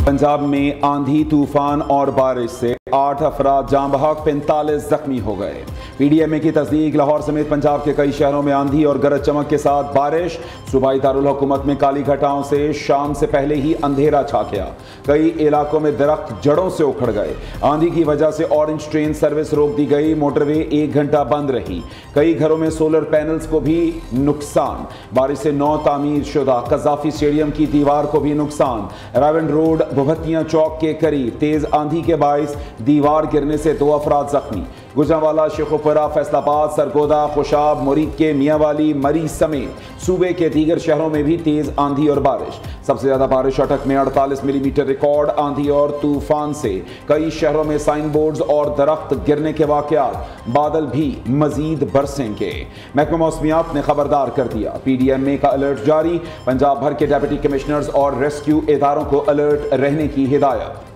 पंजाब में आंधी तूफान और बारिश से 8 अफराद जाँ बहक 45 जख्मी हो गए। पीडीएमए की तस्दीक, लाहौर समेत पंजाब के कई शहरों में आंधी और गरज चमक के साथ बारिश। सूबाई दारुल हुकूमत में काली घटाओं से शाम से पहले ही अंधेरा छा गया। कई इलाकों में दरख्त जड़ों से उखड़ गए। आंधी की वजह से ऑरेंज ट्रेन सर्विस रोक दी गई। मोटरवे 1 घंटा बंद रही। कई घरों में सोलर पैनल्स को भी नुकसान। बारिश से 9 तामीर शुदा कज़ाफी स्टेडियम की दीवार को भी नुकसान। रावल रोड भुभतिया चौक के करीब तेज आंधी के बाइस दीवार गिरने से 2 अफराद जख्मी। गुजरांवाला, शेखुपुरा, फैसलाबाद, सरगोदा, खुशाब, मुरीद के मियांवाली, मरी समेत सूबे के दीगर शहरों में भी तेज आंधी और बारिश। सबसे ज्यादा बारिश अटक में 48 मिलीमीटर रिकॉर्ड। आंधी और तूफान से कई शहरों में साइन बोर्ड्स और दरख्त गिरने के वाकयात। बादल भी मजीद बरसेंगे। महकमा मौसमियात ने खबरदार कर दिया। पीडीएमए का अलर्ट जारी। पंजाब भर के डिप्टी कमिश्नर्स और रेस्क्यू इदारों को अलर्ट रहने की हिदायत।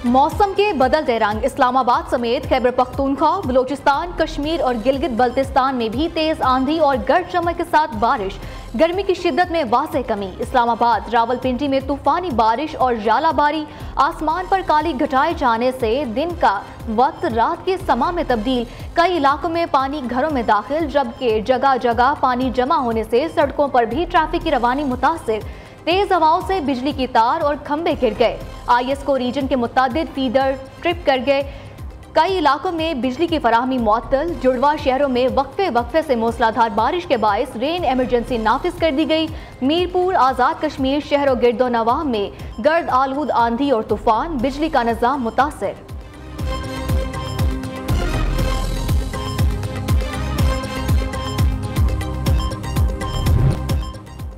मौसम के बदलते रंग। इस्लामाबाद समेत खैबर पख्तूनख्वा, बलोचिस्तान, कश्मीर और गिलगित बल्तिस्तान में भी तेज आंधी और गरज चमक के साथ बारिश। गर्मी की शिद्दत में वाज़ेह कमी। इस्लामाबाद, रावलपिंडी में तूफानी बारिश और जालाबारी। आसमान पर काली घटाएं छाने से दिन का वक्त रात के समा में तब्दील। कई इलाकों में पानी घरों में दाखिल, जबकि जगह जगह पानी जमा होने से सड़कों पर भी ट्रैफिक की रवानी मुतासिर। तेज हवाओं से बिजली की तार और खंभे गिर गए। ISCO रीजन के मुतादिद फीडर ट्रिप कर गए। कई इलाकों में बिजली की फराहमी मुअत्तल। जुड़वा शहरों में वक्फे से मूसलाधार बारिश के बायस रेन इमरजेंसी नाफिज कर दी गई। मीरपुर, आज़ाद कश्मीर शहरों गिरदो नवाह में गर्द आलूद आंधी और तूफान। बिजली का निज़ाम मुतासिर।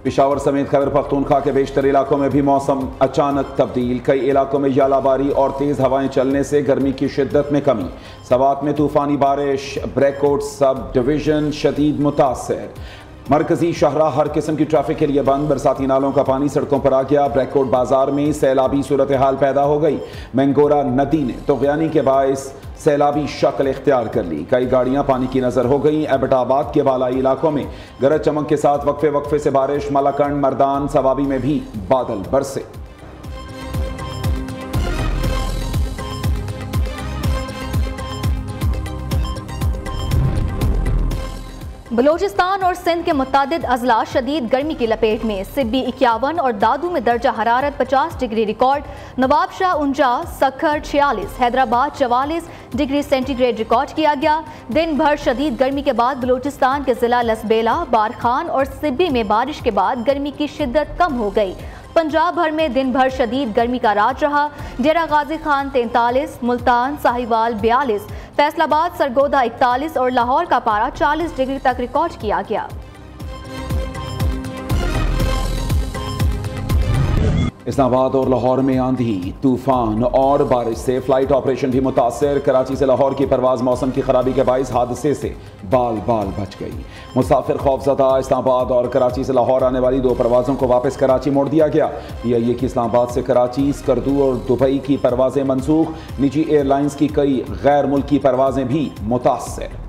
पेशावर समेत खैबर पख्तूनख्वा के बेशतर इलाकों में भी मौसम अचानक तब्दील। कई इलाकों में जालाबारी और तेज हवाएं चलने से गर्मी की शिद्दत में कमी। सवात में तूफानी बारिश। ब्रैककोट सब डिवीजन शदीद मुतासर। मरकजी शहरा हर किस्म की ट्रैफिक के लिए बंद। बरसाती नालों का पानी सड़कों पर आ गया। ब्रैककोट बाजार में सैलाबी सूरत हाल पैदा हो गई। मैंगोरा नदी ने तुग़यानी के बायस सैलाबी शक्ल इख्तियार कर ली। कई गाड़ियां पानी की नजर हो गई। एबटाबाद के बालाई इलाकों में गरज चमक के साथ वक्फे से बारिश। मलाकंड, मर्दान, सवाबी में भी बादल बरसे। बलोचिस्तान और सिंध के मुतादिद अजला शदीद गर्मी की लपेट में। सिब्बी 51 और दादू में दर्जा हरारत 50 degree record. Nawabshah 49, Sukkur 46, Hyderabad 44 degree centigrade record किया गया। दिन भर शदीद गर्मी के बाद बलोचिस्तान के जिला लसबेला, बारखान और सिब्बी में बारिश के बाद गर्मी की शिद्दत कम हो गई। पंजाब भर में दिन भर शदीद गर्मी का राज रहा। डेरा गाजी खान 43, मुल्तान, साहिवाल 42, फैसलाबाद, सरगोदा 41 और लाहौर का पारा 40 डिग्री तक रिकॉर्ड किया गया। इस्लामाबाद और लाहौर में आंधी, तूफान और बारिश से फ्लाइट ऑपरेशन भी मुतासर। कराची से लाहौर की परवाज मौसम की खराबी के बाइस हादसे से बाल बच गई। मुसाफिर खौफजदा। इस्लामाबाद और कराची से लाहौर आने वाली 2 परवाज़ों को वापस कराची मोड़ दिया गया। PIA की इस्लामाबाद से कराची, स्कर्दू और दुबई की परवाजें मनसूख। निजी एयरलाइंस की कई गैर मुल्की परवाजें भी मुतासर।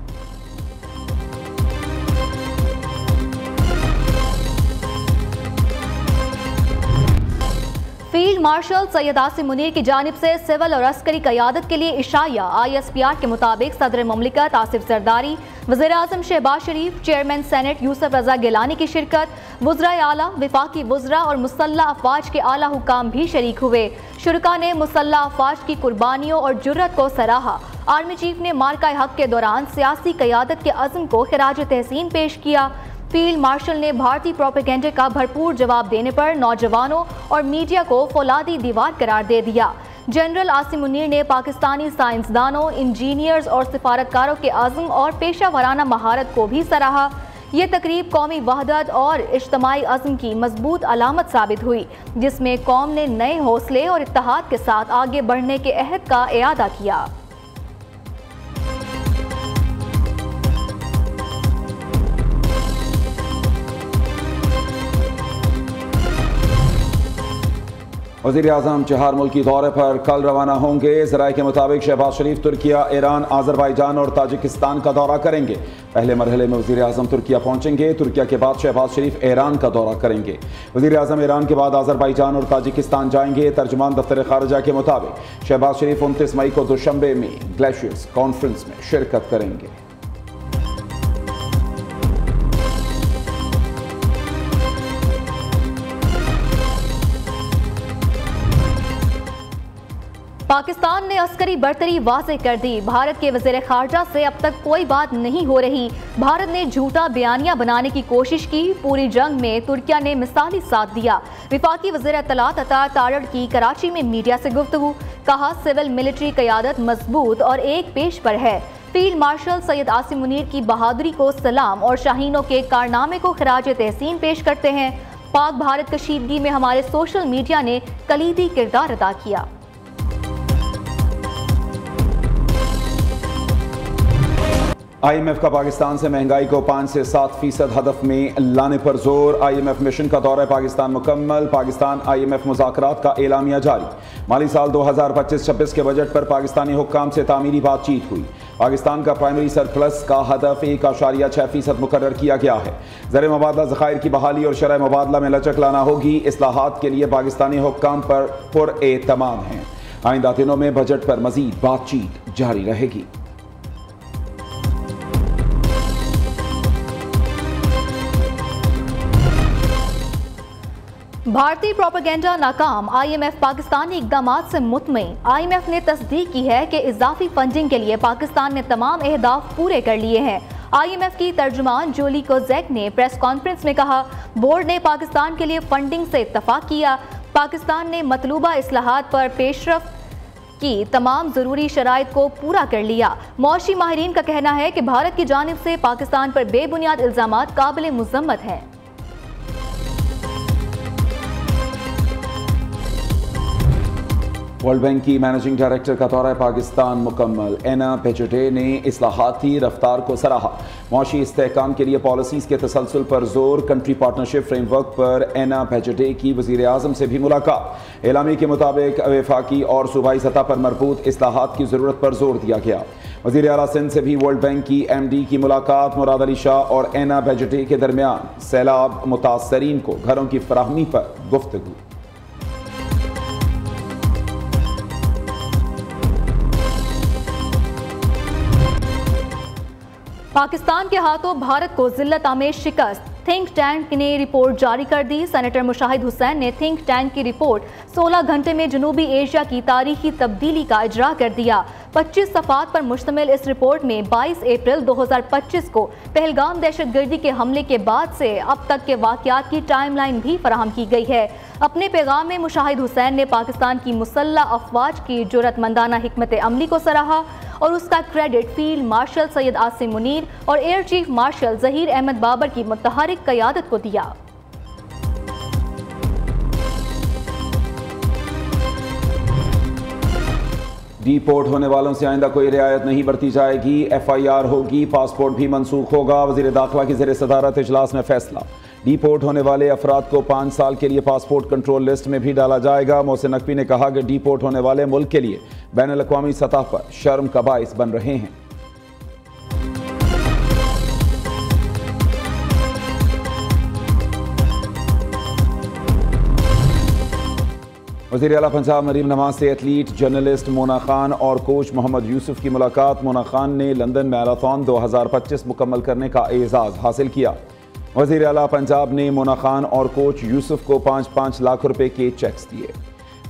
फील्ड मार्शल सैयद आसिम मुनीर की जानिब से सिविल और अस्करी क़यादत के लिए इशाया। ISPR के मुताबिक सदर मुमलिकत आसिफ जरदारी, वज़ीर आज़म शहबाज शरीफ, चेयरमैन सेनेट यूसुफ रजा गिलानी की शिरकत। वुज़राए आला, विफाकी वुज़रा और मुसल्लह अफवाज के आला हुकाम भी शरीक हुए। शुरका ने मुसल्लह अफवाज की कुर्बानियों और जुर्रत को सराहा। आर्मी चीफ ने मार्का हक के दौरान सियासी क़यादत के अज़्म को खिराज तहसीन पेश किया। फील्ड मार्शल ने भारतीय प्रोपेगेंडे का भरपूर जवाब देने पर नौजवानों और मीडिया को फौलादी दीवार करार दे दिया। जनरल आसिम मुनीर ने पाकिस्तानी साइंसदानों, इंजीनियर्स और सिफारतकारों के अज़्म और पेशा वराना महारत को भी सराहा। ये तकरीब कौमी वहदत और इज्तिमाई अज़्म की मजबूत अलामत साबित हुई, जिसमें कौम ने नए हौसले और इत्तेहाद के साथ आगे बढ़ने के अहद का इयादा किया। वज़ीर-ए-आज़म चहार मुल्की दौरे पर कल रवाना होंगे। ज़राए के मुताबिक शहबाज शरीफ तुर्किया, ईरान, आज़रबाईजान और ताजिकिस्तान का दौरा करेंगे। पहले मरहले में वज़ीर-ए-आज़म तुर्किया पहुंचेंगे। तुर्किया के बाद शहबाज शरीफ ईरान का दौरा करेंगे। वज़ीर-ए-आज़म ईरान के बाद आज़रबाईजान और ताजिकिस्तान जाएंगे। तर्जुमान दफ्तर खारजा के मुताबिक शहबाज शरीफ 29 मई को दुशंबे में ग्लेशियर्स कॉन्फ्रेंस में शिरकत करेंगे। पाकिस्तान ने अस्करी बर्तरी वाज़ेह कर दी। भारत के वज़ीर खारजा से अब तक कोई बात नहीं हो रही। भारत ने झूठा बयानिया बनाने की कोशिश की। पूरी जंग में तुर्किया ने मिसाली साथ दिया। विफाकी वज़ीर इत्तलात अता तारड़ की कराची में मीडिया से गुफ्तगू, कहा सिविल मिलिट्री क़यादत मजबूत और एक पेश पर है। फील्ड मार्शल सैयद आसिम मुनीर की बहादुरी को सलाम और शाहीनों के कारनामे को खराज तहसीन पेश करते हैं। पाक भारत कशीदगी में हमारे सोशल मीडिया ने कलीदी किरदार अदा किया। IMF का पाकिस्तान से महंगाई को 5 से 7% हदफ में लाने पर जोर। IMF मिशन का दौरा पाकिस्तान मुकम्मल। पाकिस्तान IMF मुज़ाकरात का एलामिया जारी। माली साल 2025-26 के बजट पर पाकिस्तानी हुक्काम से तामीरी बातचीत हुई। पाकिस्तान का प्राइमरी सरप्लस का हदफ 1.6% मुकर्रर किया गया है। ज़र मुबादला ज़खायर की बहाली और शरह मुबादला में लचक लाना होगी। इस्लाहात के लिए पाकिस्तानी हुक्काम पर पुरएतमाद हैं। आइंदा दिनों में बजट पर मजीद बातचीत जारी रहेगी। भारतीय प्रोपेगेंडा नाकाम। IMF पाकिस्तानी इक़दामात से मुतमईन। IMF ने तस्दीक की है कि इजाफी फंडिंग के लिए पाकिस्तान ने तमाम अहदाफ पूरे कर लिए हैं। IMF की तर्जुमान जोली कोज़ेक ने प्रेस कॉन्फ्रेंस में कहा, बोर्ड ने पाकिस्तान के लिए फंडिंग से इत्तफाक किया। पाकिस्तान ने मतलूबा इस्लाहात पर पेशरफ्त की तमाम ज़रूरी शराइत को पूरा कर लिया। मौशी माहिरीन का कहना है कि भारत की जानिब से पाकिस्तान पर बेबुनियाद इल्ज़ामात काबिल मुज़म्मत हैं। वर्ल्ड बैंक की मैनेजिंग डायरेक्टर का दौरा पाकिस्तान मुकम्मल। एना पेचुटे ने इस्लाहाती रफ्तार को सराहा। मौशी इस्तेहकाम के लिए पॉलिसीज़ के तसलसल पर जोर। कंट्री पार्टनरशिप फ्रेमवर्क पर एना पेचुटे की वज़ीर-ए-आज़म से भी मुलाकात। एलामी के मुताबिक वफाकी और सूबाई सतह पर मरबूत इस्लाहात की ज़रूरत पर जोर दिया गया। वज़ीर आला सिंध से भी वर्ल्ड बैंक की MD की मुलाकात। मुराद अली शाह और एना पेचुटे के दरमियान सैलाब मुतासरीन को घरों की फराहमी पर गुफ्तगू। पाकिस्तान के हाथों भारत को जिल्लत आमेज शिकस्त। थिंक टैंक ने रिपोर्ट जारी कर दी। सेनेटर मुशाहिद हुसैन ने थिंक टैंक की रिपोर्ट 16 घंटे में जनूबी एशिया की तारीखी तब्दीली का इजरा कर दिया। 25 सफ़ात पर मुश्तमिल इस रिपोर्ट में 22 अप्रैल 2025 को पहलगाम दहशतगर्दी के हमले के बाद से अब तक के वाक़यात की टाइमलाइन भी फराहम की गई है। अपने पैगाम में मुशाहिद हुसैन ने पाकिस्तान की मुसल्लह अफवाज की जुर्रतमंदाना हिकमत अमली को सराहा और उसका credit field marshal Syed Asim Munir और air chief marshal Zaheer Ahmed Babar की मुतहरिक क़यादत को दिया। डिपोर्ट होने वालों से आइंदा कोई रियायत नहीं बरती जाएगी। FIR होगी। पासपोर्ट भी मनसूख होगा। वज़ीर दाखिला की ज़ेर सदारत इजलास में फैसला। डिपोर्ट होने वाले अफराद को 5 साल के लिए पासपोर्ट कंट्रोल लिस्ट में भी डाला जाएगा। मोहसिन नकवी ने कहा कि डिपोर्ट होने वाले मुल्क के लिए बैनुल अक़वामी सतह पर शर्म का बाइस बन रहे हैं। वज़ीर आला पंजाब मरीम नवाज से एथलीट, जर्नलिस्ट मोना खान और कोच मोहम्मद यूसुफ की मुलाकात। मोना खान ने लंदन मैराथन 2025 मुकम्मल करने का एजाज़ हासिल किया। वज़ीर आला पंजाब ने मोना खान और कोच यूसुफ को 5-5 लाख रुपए के चेक्स दिए।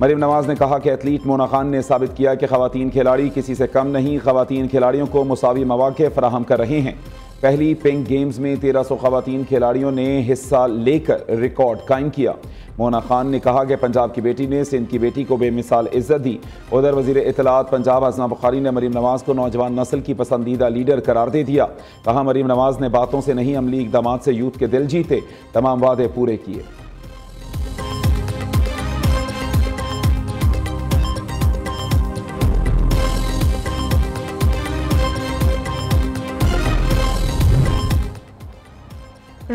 मरीम नवाज ने कहा कि एथलीट मोना खान ने साबित किया कि ख़वातीन खिलाड़ी किसी से कम नहीं, ख़वातीन खिलाड़ियों को मुसावी मौक़े फराहम कर रहे हैं। पहली पिंक गेम्स में 1300 ख़वातीन खिलाड़ियों ने हिस्सा लेकर रिकॉर्ड कायम किया। मोना खान ने कहा कि पंजाब की बेटी ने सिंध की बेटी को बेमिसाल इज्जत दी। उधर वज़ीर इत्तलात पंजाब हसना बुखारी ने मरीम नवाज को नौजवान नस्ल की पसंदीदा लीडर करार दे दिया। कहा, मरीम नवाज ने बातों से नहीं अमली इक़दामात से यूथ के दिल जीते, तमाम वादे पूरे किए।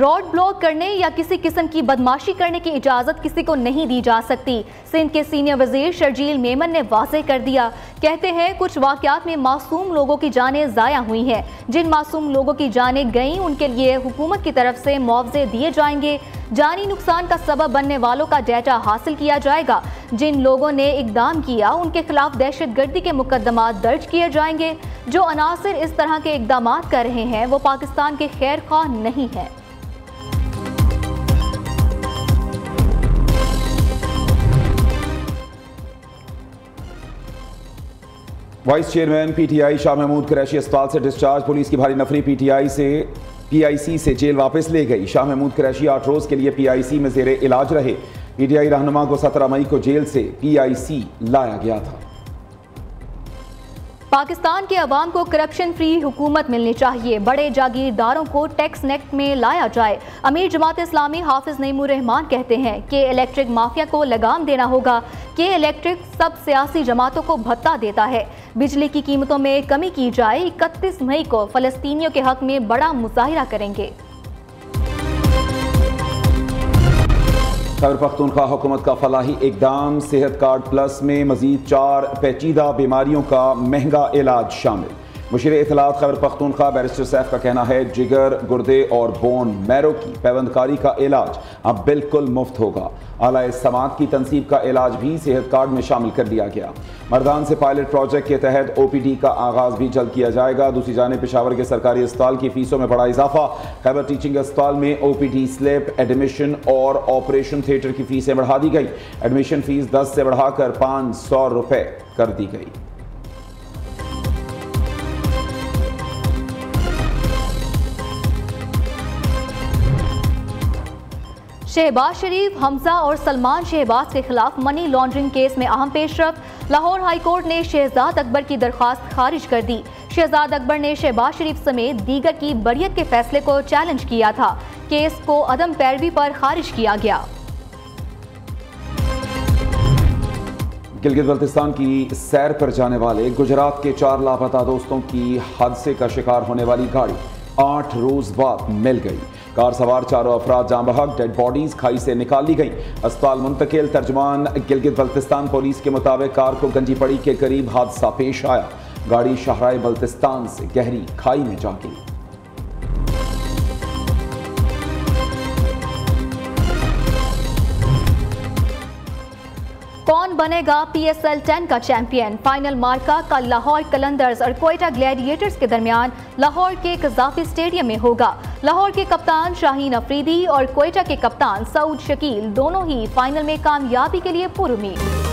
रोड ब्लॉक करने या किसी किस्म की बदमाशी करने की इजाजत किसी को नहीं दी जा सकती। सिंध के सीनियर वजीर शर्जील मेमन ने वाज़ेह कर दिया। कहते हैं कुछ वाक़यात में मासूम लोगों की जानें ज़ाया हुई हैं। जिन मासूम लोगों की जानें गईं उनके लिए हुकूमत की तरफ से मुआवजे दिए जाएंगे। जानी नुकसान का सबब बनने वालों का डेटा हासिल किया जाएगा। जिन लोगों ने इकदाम किया उनके खिलाफ दहशतगर्दी के मुकदमात दर्ज किए जाएंगे। जो अनासिर इस तरह के इकदाम कर रहे हैं वो पाकिस्तान के खैर ख्वाह नहीं है। Vice chairman PTI Shah Mahmood Qureshi अस्पताल से डिस्चार्ज। पुलिस की भारी नफरी पीआईसी से जेल वापस ले गई। शाह महमूद कुरैशी 8 रोज के लिए पीआईसी में जेरे इलाज रहे। पीटीआई रहनुमा को 17 मई को जेल से पीआईसी लाया गया था। पाकिस्तान के अवाम को करप्शन फ्री हुकूमत मिलनी चाहिए। बड़े जागीरदारों को टैक्स नेट में लाया जाए। अमीर जमात इस्लामी हाफिज नईमुर रहमान कहते हैं कि इलेक्ट्रिक माफिया को लगाम देना होगा कि इलेक्ट्रिक सब सियासी जमातों को भत्ता देता है। बिजली की कीमतों में कमी की जाए। 31 मई को फलस्तीनियों के हक में बड़ा मुजाहिरा करेंगे। खैबर पख्तूनख्वा हुकूमत का फलाही इकदाम। सेहत कार्ड प्लस में मजीद 4 पेचीदा बीमारियों का महंगा इलाज शामिल। मुशीर इत्तलात खैबर पख्तूनख्वा बैरिस्टर सैफ का कहना है जिगर, गुर्दे और बोन मैरो की पैबंदकारी का इलाज अब बिल्कुल मुफ्त होगा। आला समात की तनसीब का इलाज भी सेहत कार्ड में शामिल कर दिया गया। मर्दान से पायलट प्रोजेक्ट के तहत ओपीडी का आगाज भी जल्द किया जाएगा। दूसरी जानिब पेशावर के सरकारी अस्पताल की फीसों में बड़ा इजाफा। खैबर टीचिंग अस्पताल में ओपीडी, स्लिप, एडमिशन और ऑपरेशन थिएटर की फीसें बढ़ा दी गई। एडमिशन फीस 10 से बढ़ाकर 500 रुपए कर दी गई। शहबाज शरीफ, हमजा और सलमान शहबाज के खिलाफ मनी लॉन्ड्रिंग केस में अहम पेशरफ। लाहौर हाई कोर्ट ने शहजाद अकबर की दरख्वास्त खारिज कर दी। शहजाद अकबर ने शहबाज शरीफ समेत दीगर की बरियत के फैसले को चैलेंज किया था। केस को अदम पैरवी पर खारिज किया गया। गिलगित बल्तिस्तान की सैर पर जाने वाले गुजरात के 4 लापता दोस्तों की हादसे का शिकार होने वाली गाड़ी 8 रोज बाद मिल गई। कार सवार 4 अफराद जाँ बहक, डेड बॉडीज खाई से निकाल ली गई, अस्पताल मुंतकिल। तर्जमान गिलगित बल्तिस्तान पुलिस के मुताबिक कार को गंजी पड़ी के करीब हादसा पेश आया। गाड़ी शाहराए बल्तिस्तान से गहरी खाई में जा गिरी। कौन बनेगा PSL 10 का चैंपियन? फाइनल मार्का कल लाहौर कलंदर्स और क्वेटा ग्लैडिएटर्स के दरमियान लाहौर के कज़ाफी स्टेडियम में होगा। लाहौर के कप्तान शाहीन अफरीदी और क्वेटा के कप्तान सऊद शकील दोनों ही फाइनल में कामयाबी के लिए पुरुमीद।